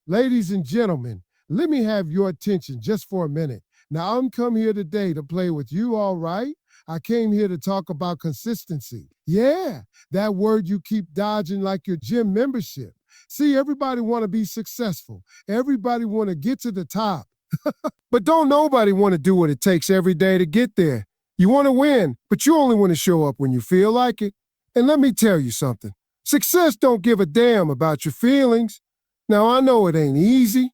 Ladies and gentlemen, let me have your attention just for a minute. Now, I'm come here today to play with you, all right? I came here to talk about consistency. Yeah, that word you keep dodging like your gym membership. See, everybody want to be successful. Everybody want to get to the top. But don't nobody want to do what it takes every day to get there. You want to win, but you only want to show up when you feel like it. And let me tell you something. Success don't give a damn about your feelings. Now, I know it ain't easy.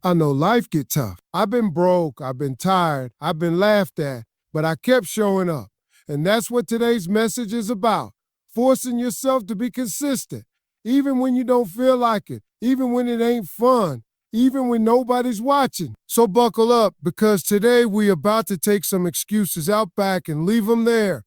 I know life get tough. I've been broke, I've been tired, I've been laughed at, but I kept showing up. And that's what today's message is about. Forcing yourself to be consistent, even when you don't feel like it, even when it ain't fun, even when nobody's watching. So buckle up, because today we about to take some excuses out back and leave them there.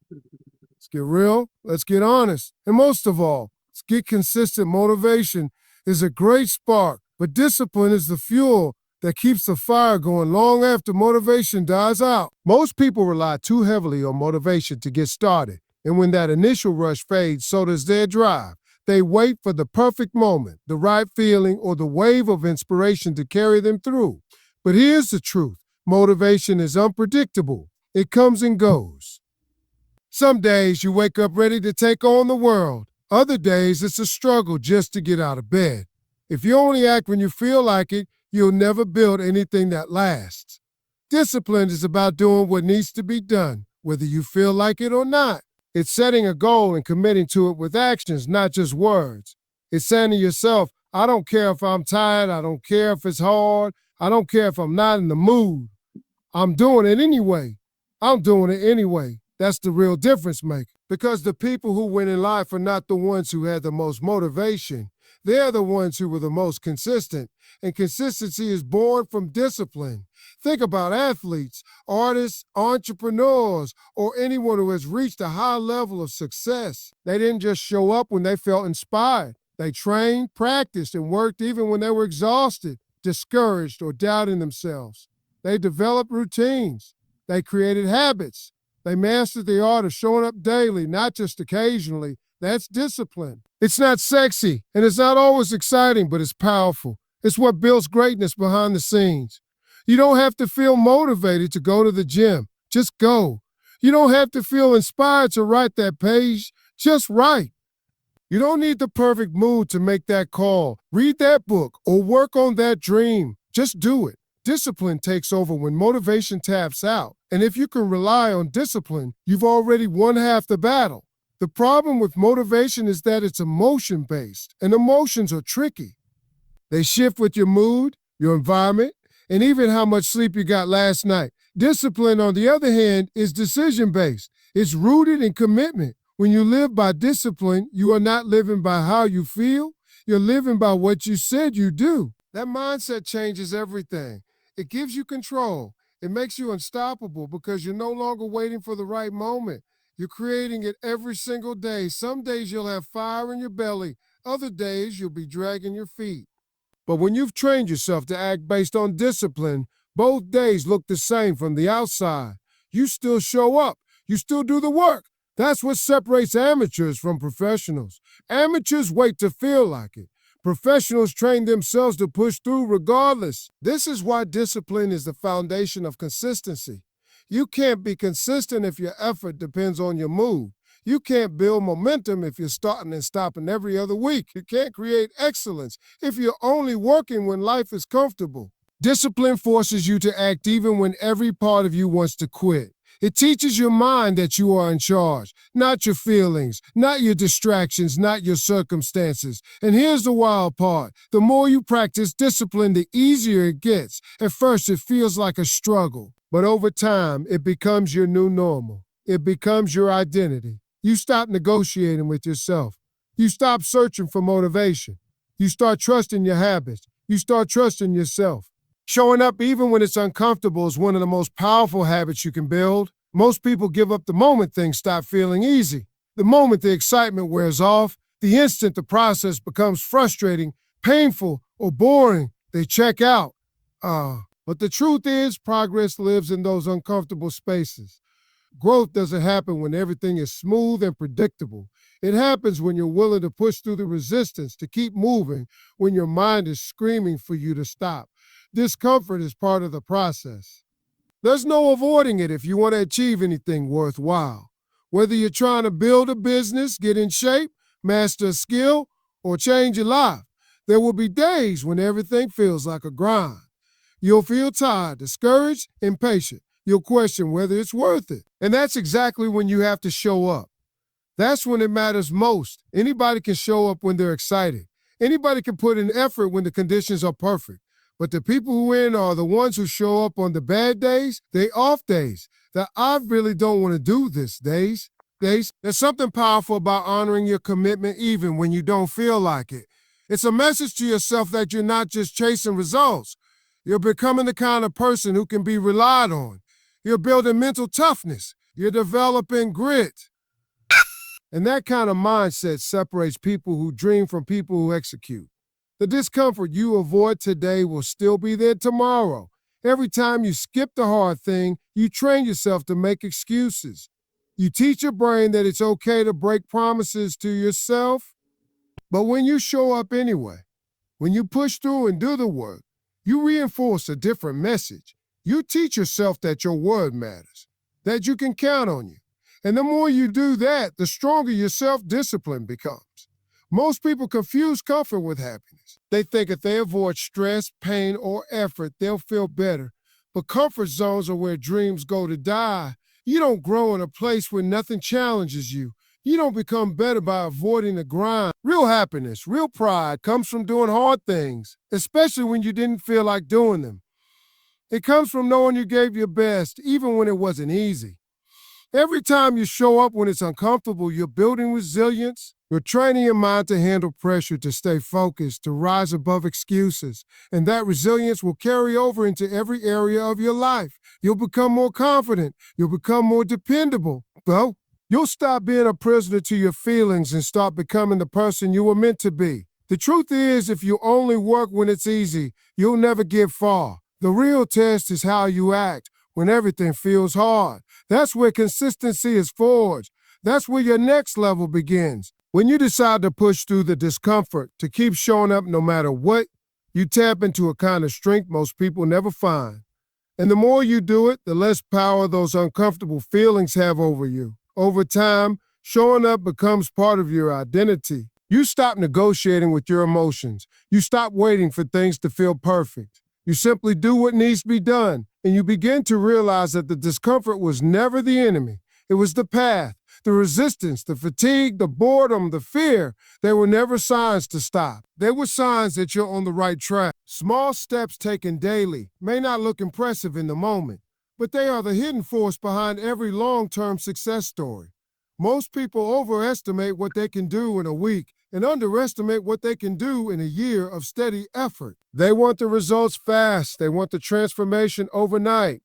Let's get real, let's get honest, and most of all, let's get consistent. Motivation is a great spark, but discipline is the fuel that keeps the fire going long after motivation dies out. Most people rely too heavily on motivation to get started, and when that initial rush fades, so does their drive. They wait for the perfect moment, the right feeling, or the wave of inspiration to carry them through. But here's the truth. Motivation is unpredictable. It comes and goes. Some days you wake up ready to take on the world. Other days it's a struggle just to get out of bed. If you only act when you feel like it, you'll never build anything that lasts. Discipline is about doing what needs to be done, whether you feel like it or not. It's setting a goal and committing to it with actions, not just words. It's saying to yourself, I don't care if I'm tired, I don't care if it's hard, I don't care if I'm not in the mood. I'm doing it anyway. I'm doing it anyway. That's the real difference maker. Because the people who win in life are not the ones who had the most motivation. They're the ones who were the most consistent. And consistency is born from discipline. Think about athletes, artists, entrepreneurs, or anyone who has reached a high level of success. They didn't just show up when they felt inspired. They trained, practiced, and worked even when they were exhausted, discouraged, or doubting themselves. They developed routines. They created habits. They mastered the art of showing up daily, not just occasionally. That's discipline. It's not sexy, and it's not always exciting, but it's powerful. It's what builds greatness behind the scenes. You don't have to feel motivated to go to the gym. Just go. You don't have to feel inspired to write that page. Just write. You don't need the perfect mood to make that call, read that book, or work on that dream. Just do it. Discipline takes over when motivation taps out. And if you can rely on discipline, you've already won half the battle. The problem with motivation is that it's emotion-based, and emotions are tricky. They shift with your mood, your environment, and even how much sleep you got last night. Discipline, on the other hand, is decision-based. It's rooted in commitment. When you live by discipline, you are not living by how you feel. You're living by what you said you do. That mindset changes everything. It gives you control. It makes you unstoppable because you're no longer waiting for the right moment. You're creating it every single day. Some days you'll have fire in your belly. Other days you'll be dragging your feet. But when you've trained yourself to act based on discipline, both days look the same from the outside. You still show up. You still do the work. That's what separates amateurs from professionals. Amateurs wait to feel like it. Professionals train themselves to push through regardless. This is why discipline is the foundation of consistency. You can't be consistent if your effort depends on your mood. You can't build momentum if you're starting and stopping every other week. You can't create excellence if you're only working when life is comfortable. Discipline forces you to act even when every part of you wants to quit. It teaches your mind that you are in charge, not your feelings, not your distractions, not your circumstances. And here's the wild part. The more you practice discipline, the easier it gets. At first, it feels like a struggle. But over time, it becomes your new normal. It becomes your identity. You stop negotiating with yourself. You stop searching for motivation. You start trusting your habits. You start trusting yourself. Showing up even when it's uncomfortable is one of the most powerful habits you can build. Most people give up the moment things stop feeling easy. The moment the excitement wears off, the instant the process becomes frustrating, painful, or boring, they check out. But the truth is, progress lives in those uncomfortable spaces. Growth doesn't happen when everything is smooth and predictable. It happens when you're willing to push through the resistance, to keep moving, when your mind is screaming for you to stop. Discomfort is part of the process. There's no avoiding it if you want to achieve anything worthwhile. Whether you're trying to build a business, get in shape, master a skill, or change your life, there will be days when everything feels like a grind. You'll feel tired, discouraged, impatient. You'll question whether it's worth it. And that's exactly when you have to show up. That's when it matters most. Anybody can show up when they're excited. Anybody can put in effort when the conditions are perfect. But the people who win are the ones who show up on the bad days, the off days, the I really don't want to do this days. There's something powerful about honoring your commitment even when you don't feel like it. It's a message to yourself that you're not just chasing results. You're becoming the kind of person who can be relied on. You're building mental toughness. You're developing grit. And that kind of mindset separates people who dream from people who execute. The discomfort you avoid today will still be there tomorrow. Every time you skip the hard thing, you train yourself to make excuses. You teach your brain that it's okay to break promises to yourself. But when you show up anyway, when you push through and do the work, you reinforce a different message. You teach yourself that your word matters, that you can count on you. And the more you do that, the stronger your self-discipline becomes. Most people confuse comfort with happiness. They think if they avoid stress, pain, or effort, they'll feel better. But comfort zones are where dreams go to die. You don't grow in a place where nothing challenges you. You don't become better by avoiding the grind. Real happiness, real pride comes from doing hard things, especially when you didn't feel like doing them. It comes from knowing you gave your best, even when it wasn't easy. Every time you show up when it's uncomfortable, you're building resilience. You're training your mind to handle pressure, to stay focused, to rise above excuses. And that resilience will carry over into every area of your life. You'll become more confident. You'll become more dependable. Well, you'll stop being a prisoner to your feelings and start becoming the person you were meant to be. The truth is, if you only work when it's easy, you'll never get far. The real test is how you act when everything feels hard. That's where consistency is forged. That's where your next level begins. When you decide to push through the discomfort, to keep showing up no matter what, you tap into a kind of strength most people never find. And the more you do it, the less power those uncomfortable feelings have over you. Over time, showing up becomes part of your identity. You stop negotiating with your emotions. You stop waiting for things to feel perfect. You simply do what needs to be done, and you begin to realize that the discomfort was never the enemy. It was the path, the resistance, the fatigue, the boredom, the fear. They were never signs to stop. They were signs that you're on the right track. Small steps taken daily may not look impressive in the moment, but they are the hidden force behind every long-term success story. Most people overestimate what they can do in a week and underestimate what they can do in a year of steady effort. They want the results fast. They want the transformation overnight.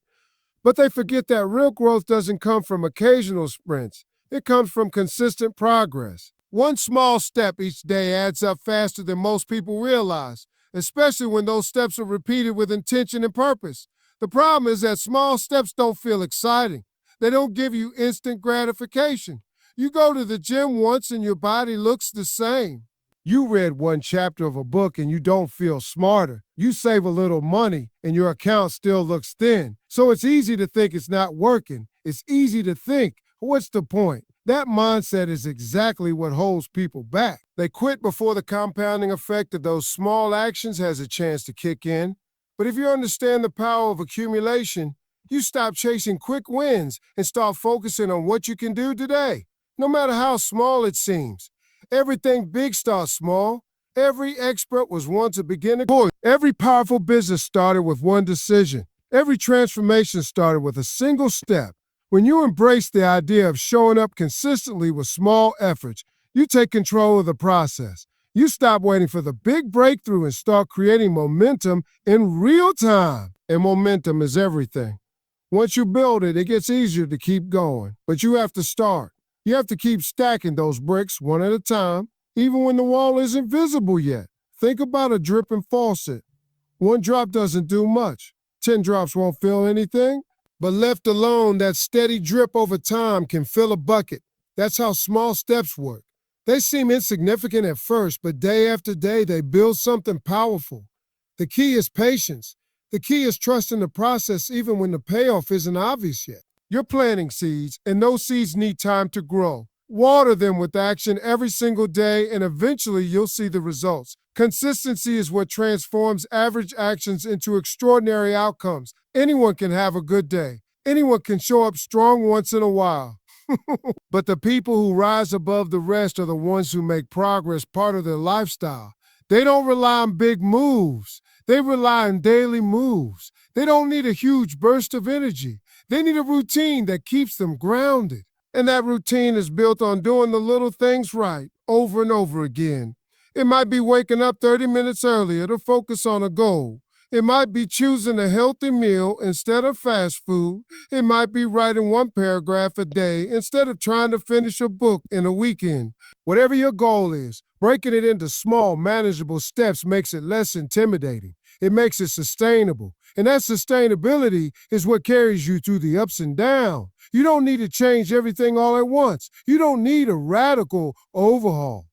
But they forget that real growth doesn't come from occasional sprints. It comes from consistent progress. One small step each day adds up faster than most people realize, especially when those steps are repeated with intention and purpose. The problem is that small steps don't feel exciting. They don't give you instant gratification. You go to the gym once and your body looks the same. You read one chapter of a book and you don't feel smarter. You save a little money and your account still looks thin. So it's easy to think it's not working. It's easy to think, what's the point? That mindset is exactly what holds people back. They quit before the compounding effect of those small actions has a chance to kick in. But if you understand the power of accumulation, you stop chasing quick wins and start focusing on what you can do today, no matter how small it seems. Everything big starts small. Every expert was once a beginner. Every powerful business started with one decision. Every transformation started with a single step. When you embrace the idea of showing up consistently with small efforts, you take control of the process. You stop waiting for the big breakthrough and start creating momentum in real time. And momentum is everything. Once you build it, it gets easier to keep going. But you have to start. You have to keep stacking those bricks one at a time, even when the wall isn't visible yet. Think about a dripping faucet. One drop doesn't do much. 10 drops won't fill anything. But left alone, that steady drip over time can fill a bucket. That's how small steps work. They seem insignificant at first, but day after day, they build something powerful. The key is patience. The key is trusting the process even when the payoff isn't obvious yet. You're planting seeds, and those seeds need time to grow. Water them with action every single day, and eventually you'll see the results. Consistency is what transforms average actions into extraordinary outcomes. Anyone can have a good day. Anyone can show up strong once in a while. But the people who rise above the rest are the ones who make progress part of their lifestyle. They don't rely on big moves. They rely on daily moves. They don't need a huge burst of energy. They need a routine that keeps them grounded. And that routine is built on doing the little things right over and over again. It might be waking up 30 minutes earlier to focus on a goal. It might be choosing a healthy meal instead of fast food. It might be writing one paragraph a day instead of trying to finish a book in a weekend. Whatever your goal is, breaking it into small, manageable steps makes it less intimidating. It makes it sustainable. And that sustainability is what carries you through the ups and downs. You don't need to change everything all at once. You don't need a radical overhaul.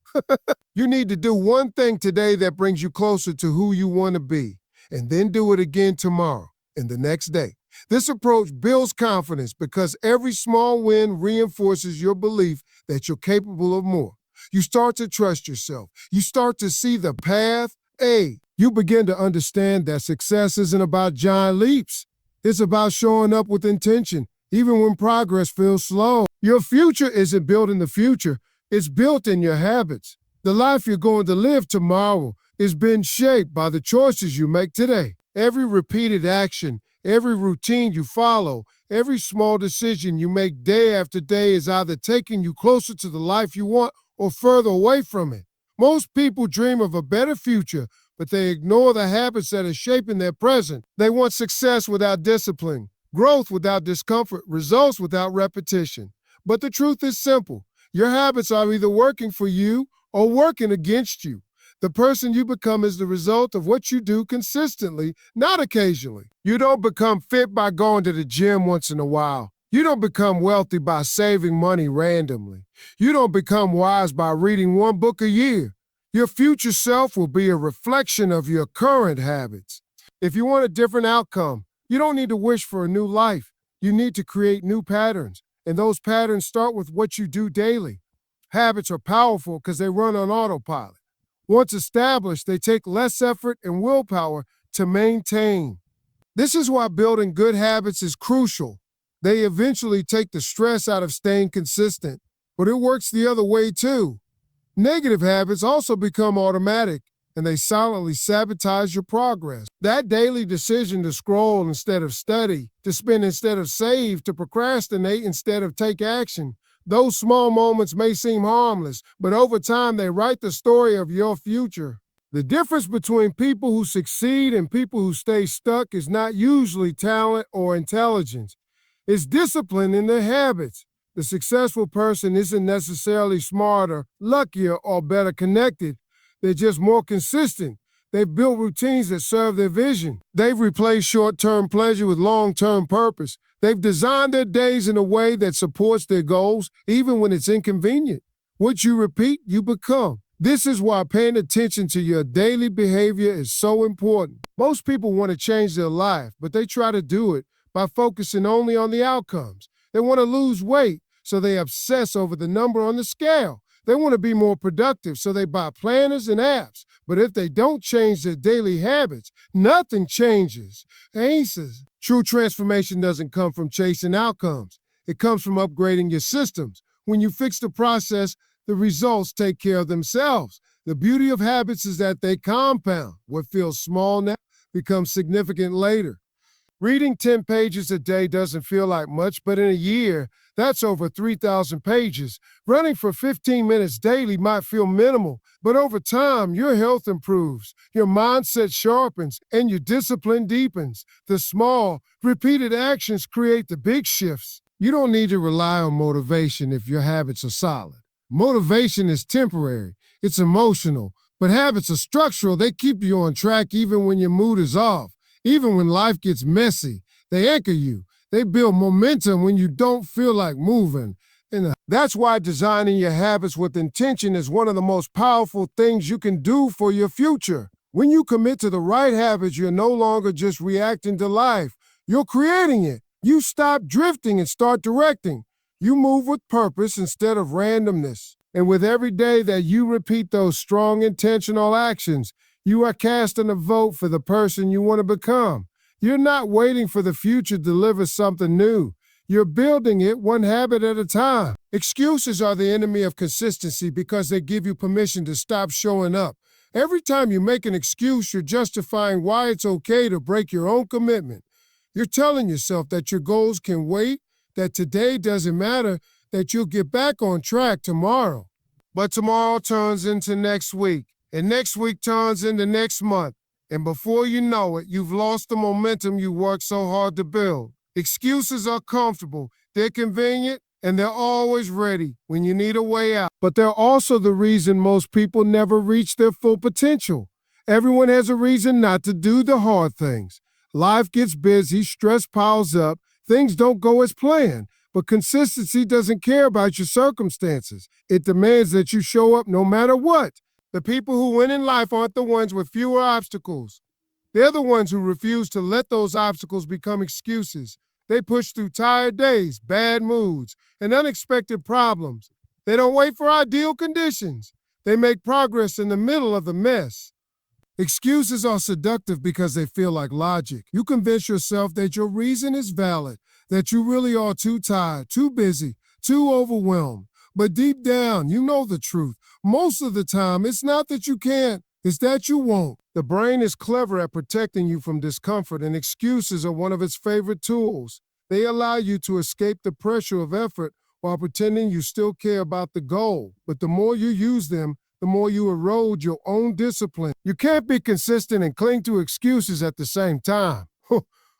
You need to do one thing today that brings you closer to who you want to be, and then do it again tomorrow and the next day. This approach builds confidence because every small win reinforces your belief that you're capable of more. You start to trust yourself. You start to see the path. You begin to understand that success isn't about giant leaps. It's about showing up with intention, even when progress feels slow. Your future isn't built in the future. It's built in your habits. The life you're going to live tomorrow is being shaped by the choices you make today. Every repeated action, every routine you follow, every small decision you make day after day is either taking you closer to the life you want or further away from it. Most people dream of a better future, but they ignore the habits that are shaping their present. They want success without discipline, growth without discomfort, results without repetition. But the truth is simple. Your habits are either working for you or working against you. The person you become is the result of what you do consistently, not occasionally. You don't become fit by going to the gym once in a while. You don't become wealthy by saving money randomly. You don't become wise by reading one book a year. Your future self will be a reflection of your current habits. If you want a different outcome, you don't need to wish for a new life. You need to create new patterns, and those patterns start with what you do daily. Habits are powerful because they run on autopilot. Once established, they take less effort and willpower to maintain. This is why building good habits is crucial. They eventually take the stress out of staying consistent, but it works the other way too. Negative habits also become automatic, and they silently sabotage your progress. That daily decision to scroll instead of study, to spend instead of save, to procrastinate instead of take action, those small moments may seem harmless, but over time they write the story of your future. The difference between people who succeed and people who stay stuck is not usually talent or intelligence. It's discipline in their habits. The successful person isn't necessarily smarter, luckier, or better connected. They're just more consistent. They've built routines that serve their vision. They've replaced short-term pleasure with long-term purpose. They've designed their days in a way that supports their goals, even when it's inconvenient. What you repeat, you become. This is why paying attention to your daily behavior is so important. Most people want to change their life, but they try to do it by focusing only on the outcomes. They want to lose weight, so they obsess over the number on the scale. They want to be more productive, so they buy planners and apps. But if they don't change their daily habits, nothing changes. Aces. True transformation doesn't come from chasing outcomes. It comes from upgrading your systems. When you fix the process, the results take care of themselves. The beauty of habits is that they compound. What feels small now becomes significant later. Reading 10 pages a day doesn't feel like much, but in a year, that's over 3,000 pages. Running for 15 minutes daily might feel minimal, but over time, your health improves, your mindset sharpens, and your discipline deepens. The small, repeated actions create the big shifts. You don't need to rely on motivation if your habits are solid. Motivation is temporary, it's emotional, but habits are structural. They keep you on track even when your mood is off. Even when life gets messy, they anchor you. They build momentum when you don't feel like moving. And that's why designing your habits with intention is one of the most powerful things you can do for your future. When you commit to the right habits, you're no longer just reacting to life. You're creating it. You stop drifting and start directing. You move with purpose instead of randomness. And with every day that you repeat those strong intentional actions, you are casting a vote for the person you want to become. You're not waiting for the future to deliver something new. You're building it one habit at a time. Excuses are the enemy of consistency because they give you permission to stop showing up. Every time you make an excuse, you're justifying why it's okay to break your own commitment. You're telling yourself that your goals can wait, that today doesn't matter, that you'll get back on track tomorrow. But tomorrow turns into next week, and next week turns into next month. And before you know it, you've lost the momentum you worked so hard to build. Excuses are comfortable, they're convenient, and they're always ready when you need a way out. But they're also the reason most people never reach their full potential. Everyone has a reason not to do the hard things. Life gets busy, stress piles up, things don't go as planned. But consistency doesn't care about your circumstances. It demands that you show up no matter what. The people who win in life aren't the ones with fewer obstacles. They're the ones who refuse to let those obstacles become excuses. They push through tired days, bad moods, and unexpected problems. They don't wait for ideal conditions. They make progress in the middle of the mess. Excuses are seductive because they feel like logic. You convince yourself that your reason is valid, that you really are too tired, too busy, too overwhelmed. But deep down, you know the truth. Most of the time, it's not that you can't, it's that you won't. The brain is clever at protecting you from discomfort, and excuses are one of its favorite tools. They allow you to escape the pressure of effort while pretending you still care about the goal. But the more you use them, the more you erode your own discipline. You can't be consistent and cling to excuses at the same time.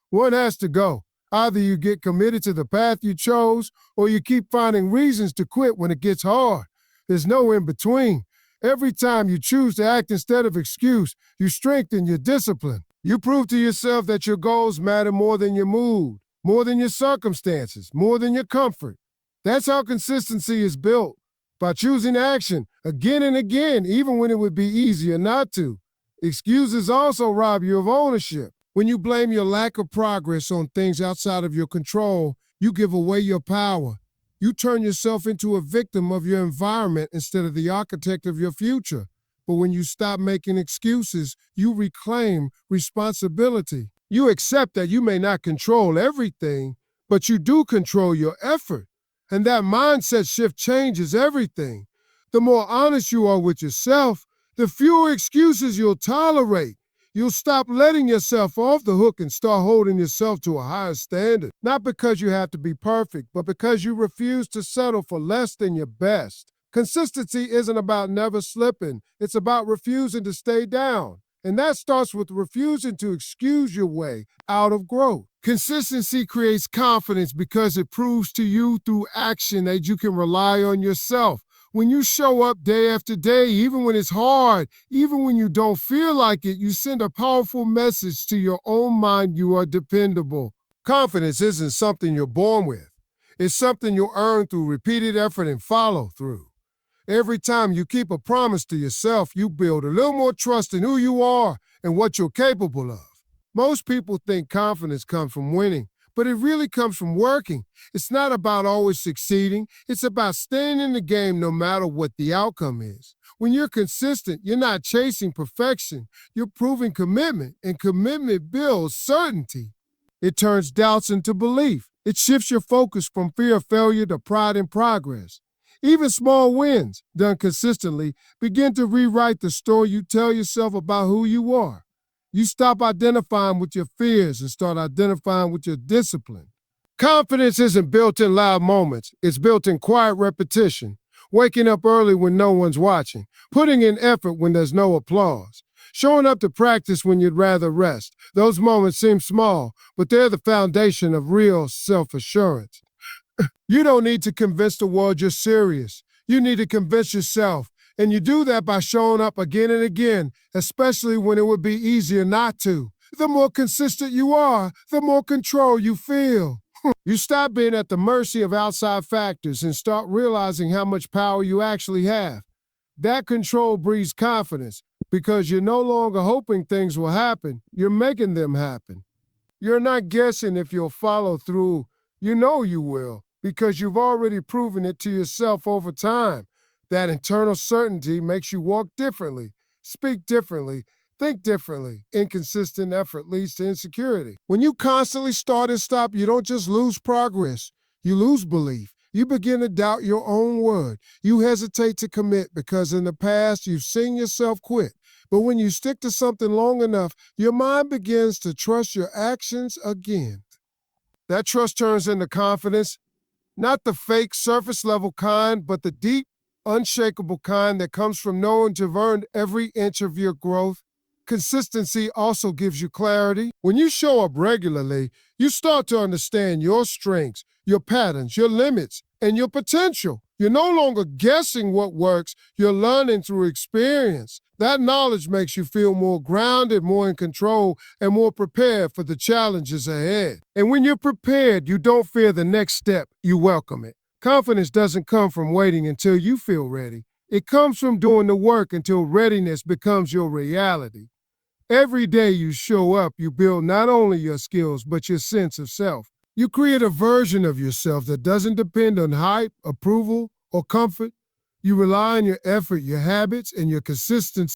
One has to go. Either you get committed to the path you chose, or you keep finding reasons to quit when it gets hard. There's no in between. Every time you choose to act instead of excuse, you strengthen your discipline. You prove to yourself that your goals matter more than your mood, more than your circumstances, more than your comfort. That's how consistency is built, by choosing action again and again, even when it would be easier not to. Excuses also rob you of ownership. When you blame your lack of progress on things outside of your control, you give away your power. You turn yourself into a victim of your environment instead of the architect of your future. But when you stop making excuses, you reclaim responsibility. You accept that you may not control everything, but you do control your effort. And that mindset shift changes everything. The more honest you are with yourself, the fewer excuses you'll tolerate. You'll stop letting yourself off the hook and start holding yourself to a higher standard. Not because you have to be perfect, but because you refuse to settle for less than your best. Consistency isn't about never slipping. It's about refusing to stay down. And that starts with refusing to excuse your way out of growth. Consistency creates confidence because it proves to you through action that you can rely on yourself. When you show up day after day, even when it's hard, even when you don't feel like it, you send a powerful message to your own mind you are dependable. Confidence isn't something you're born with. It's something you earn through repeated effort and follow through. Every time you keep a promise to yourself, you build a little more trust in who you are and what you're capable of. Most people think confidence comes from winning, but it really comes from working. It's not about always succeeding. It's about staying in the game no matter what the outcome is. When you're consistent, you're not chasing perfection. You're proving commitment, and commitment builds certainty. It turns doubts into belief. It shifts your focus from fear of failure to pride in progress. Even small wins, done consistently, begin to rewrite the story you tell yourself about who you are. You stop identifying with your fears and start identifying with your discipline. Confidence isn't built in loud moments. It's built in quiet repetition. Waking up early when no one's watching. Putting in effort when there's no applause. Showing up to practice when you'd rather rest. Those moments seem small, but they're the foundation of real self-assurance. You don't need to convince the world you're serious. You need to convince yourself. And you do that by showing up again and again, especially when it would be easier not to. The more consistent you are, the more control you feel. You stop being at the mercy of outside factors and start realizing how much power you actually have. That control breeds confidence because you're no longer hoping things will happen, you're making them happen. You're not guessing if you'll follow through. You know you will because you've already proven it to yourself over time. That internal certainty makes you walk differently, speak differently, think differently. Inconsistent effort leads to insecurity. When you constantly start and stop, you don't just lose progress, you lose belief. You begin to doubt your own word. You hesitate to commit because in the past you've seen yourself quit. But when you stick to something long enough, your mind begins to trust your actions again. That trust turns into confidence, not the fake surface level kind, but the deep, unshakable kind that comes from knowing you've earned every inch of your growth. Consistency also gives you clarity. When you show up regularly, you start to understand your strengths, your patterns, your limits, and your potential. You're no longer guessing what works, you're learning through experience. That knowledge makes you feel more grounded, more in control, and more prepared for the challenges ahead. And when you're prepared, you don't fear the next step, you welcome it. Confidence doesn't come from waiting until you feel ready. It comes from doing the work until readiness becomes your reality. Every day you show up, you build not only your skills, but your sense of self. You create a version of yourself that doesn't depend on hype, approval, or comfort. You rely on your effort, your habits, and your consistency